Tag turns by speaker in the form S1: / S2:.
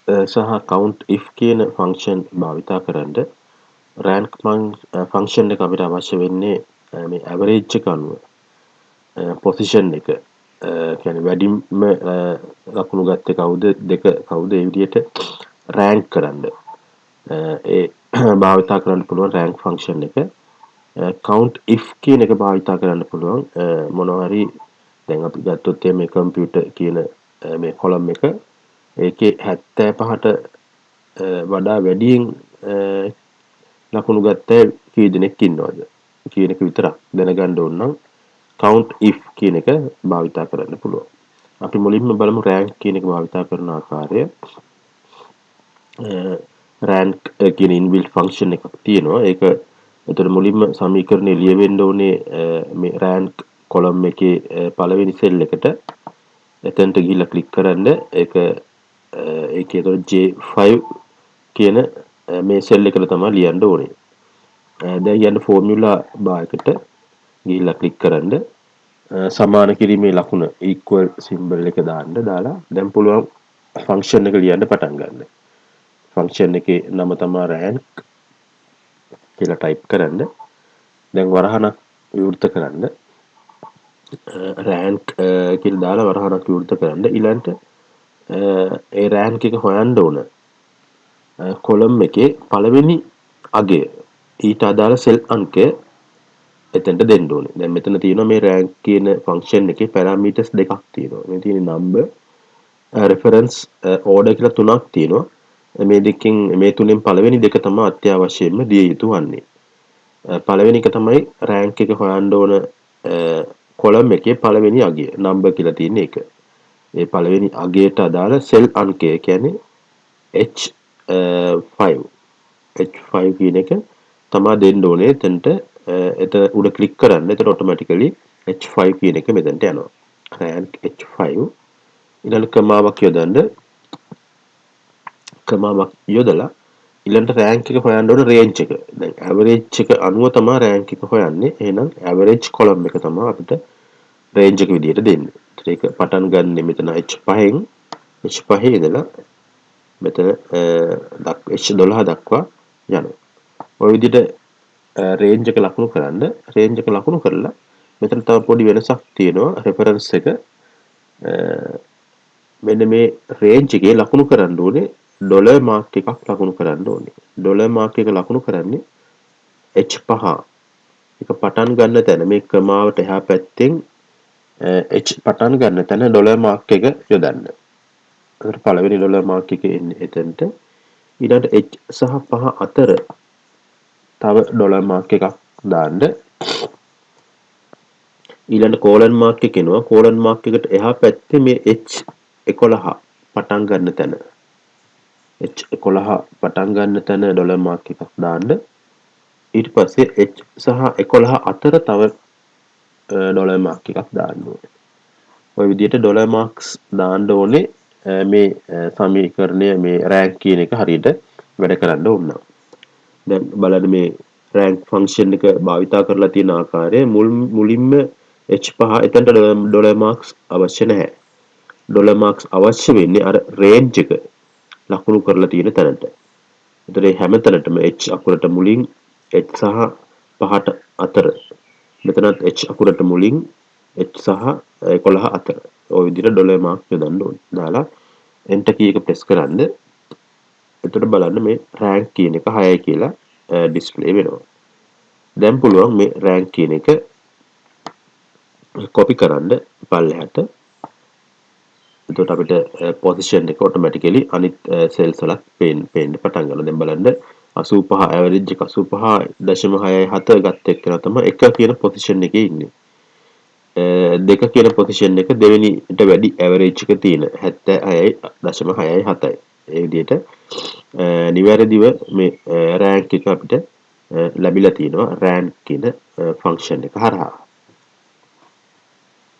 S1: සහ count if කියන function භාවිතා කරන්න rank ෆන්ක්ෂන් එක අපිට අවශ්‍ය වෙන්නේ මේ average එක අනුව position එක කියන්නේ වැඩිම ලකුණු ගත්තේ කවුද දෙක කවුද ඒ විදිහට rank කරන්න ඒ භාවිතා කරන්න පුළුවන් rank ෆන්ක්ෂන් එක count if කියන එක භාවිතා කරන්න පුළුවන් මොනවා හරි දැන් අපි ගත්තොත් මේ කම්පියුටර් කියන මේ කොලම් එක ඒකේ 75ට වඩා වැඩියෙන් ලකුණු ගත්ත කී දෙනෙක් ඉන්නවද කියන එක විතරක් දැනගන්න ඕන නම් count if කියන එක භාවිතා කරන්න පුළුවන්. අපි මුලින්ම බලමු rank කියන එක භාවිතා කරන ආකාරය. rank කියන inbuilt function එකක් තියෙනවා. ඒක එතකොට මුලින්ම සමීකරණය ලියවෙන්න ඕනේ මේ rank column එකේ පළවෙනි cell එකට. එතනට ගිහිල්ලා ක්ලික් කරන්න ඒකේ එතකොට J5 කියන මේ cell එකට තමයි ලියන්න ඕනේ. දැන් යන්න ෆෝමියුලා බාර් එකට ගිහිල්ලා ක්ලික් කරන්න සමාන කිරීමේ ලකුණ equal symbol එක දාලා දැන් පුළුවන් ෆන්ක්ෂන් එක ලියන්න පටන් ගන්න. ෆන්ක්ෂන් එකේ නම තමයි rank කියලා ටයිප් කරන්න. දැන් වරහණක් විවෘත කරන්න. rank කියලා දාලා වරහණක් විවෘත කරන්න. ඊළඟට ඒ rank එක හොයන්න ඕන. කොලම් එකේ පළවෙනි අගය ඊට අදාළ සෙල් අංකය එතනට දෙන්න ඕනේ. දැන් මෙතන තියෙනවා මේ rank කියන ෆන්ක්ෂන් එකේ parameters දෙකක් තියෙනවා. මේ තියෙන number reference order කියලා තුනක් තියෙනවා. මේ තුනෙන් පළවෙනි දෙක තමයි අත්‍යවශ්‍යයෙන්ම දිය යුතු වන්නේ. පළවෙනි එක තමයි rank එක හොයන්න ඕන කොලම් එකේ පළවෙනි අගය number කියලා තියෙන එක. ඒ පළවෙනි අගයට අදාළ සෙල් අංකය කියන්නේ H5 කියන එක තමයි දෙන්න ඕනේ. එතනට එතන උඩ ක්ලික් කරන්න. එතකොට ඔටෝමැටිකලි H5 කියන එක මෙතනට යනවා. rank H5 ඊළඟ කමාවක් යොදලා ඊළඟට rank එක හොයන්න ඕන range එක. දැන් average එක අනුව තමයි rank එක හොයන්නේ. එහෙනම් average column එක තමයි අපිට range එක විදියට දෙන්නේ. ඒක පටන් ගන්න මෙතන H5න් ඉඳලා මෙතන H12 දක්වා යනවා. ඔය විදිහට range එක ලකුණු කරන්න. range එක ලකුණු කරලා මෙතන තව පොඩි වෙනසක් තියෙනවා. reference එක මෙන්න මේ range එකේ ලකුණු කරන්න ඕනේ ඩොලර් මාක් එකක් ලකුණු කරන්න ඕනේ. ඩොලර් මාක් එක ලකුණු කරන්නේ H5 එක පටන් ගන්න තැන මේ ක්‍රමාවට එහා පැත්තෙන් H පටන් ගන්න තැන ඩොලර් මාක් එක යොදන්න. ඒකට පළවෙනි ඩොලර් මාක් එක එන්නේ එතනට. ඊළඟට H සහ 5 අතර තව ඩොලර් මාක් එකක් දාන්න. ඊළඟ කෝලන් මාක් එක එනවා. කෝලන් මාක් එකට එහා පැත්තේ මේ H11 පටන් ගන්න තැන H11 පටන් ගන්න තැන ඩොලර් මාක් එකක් දාන්න. ඊට පස්සේ H සහ 11 අතර තව ඩොලර් මාක් එකක් දාන්න ඕනේ. ඔය විදිහට ඩොලර් මාක්ස් දාන්න ඕනේ මේ සමීකරණය මේ rank කියන එක හරියට වැඩ කරන්න ඕන. දැන් බලන්න මේ rank function එක භාවිතා කරලා තියෙන ආකාරය මුලින්ම H5 එතනට ඩොලර් මාක්ස් අවශ්‍ය නැහැ. ඩොලර් මාක්ස් අවශ්‍ය වෙන්නේ අර range එක ලකුණු කරලා තියෙන තැනට. ඒතර හැම තැනටම H අකුරට මුලින් H සහ 5ට අතර මෙතනත් H අකුරට මුලින් H සහ 11 අතර ඔය විදිහට ඩොලර් මාක් යොදන්න ඕනේ. දාලා enter key එක press කරන්න. එතකොට බලන්න මේ rank කියන එක 6යි කියලා display වෙනවා. දැන් පුළුවන් මේ rank කියන එක copy කරන්න පල්ලෙහාට. එතකොට අපිට position එක automatically අනිත් cells වල පේන්න පටන් ගන්නවා. දැන් බලන්න 85 average එක 85.67 ගත්ත එක්කන තමයි 1 කියන position එකේ ඉන්නේ. 2 කියන position එක දෙවෙනිට වැඩි average එක තියෙන 76.67. ඒ විදිහට නිවැරදිව මේ rank එක අපිට ලැබිලා තියෙනවා rank කියන function එක හරහා.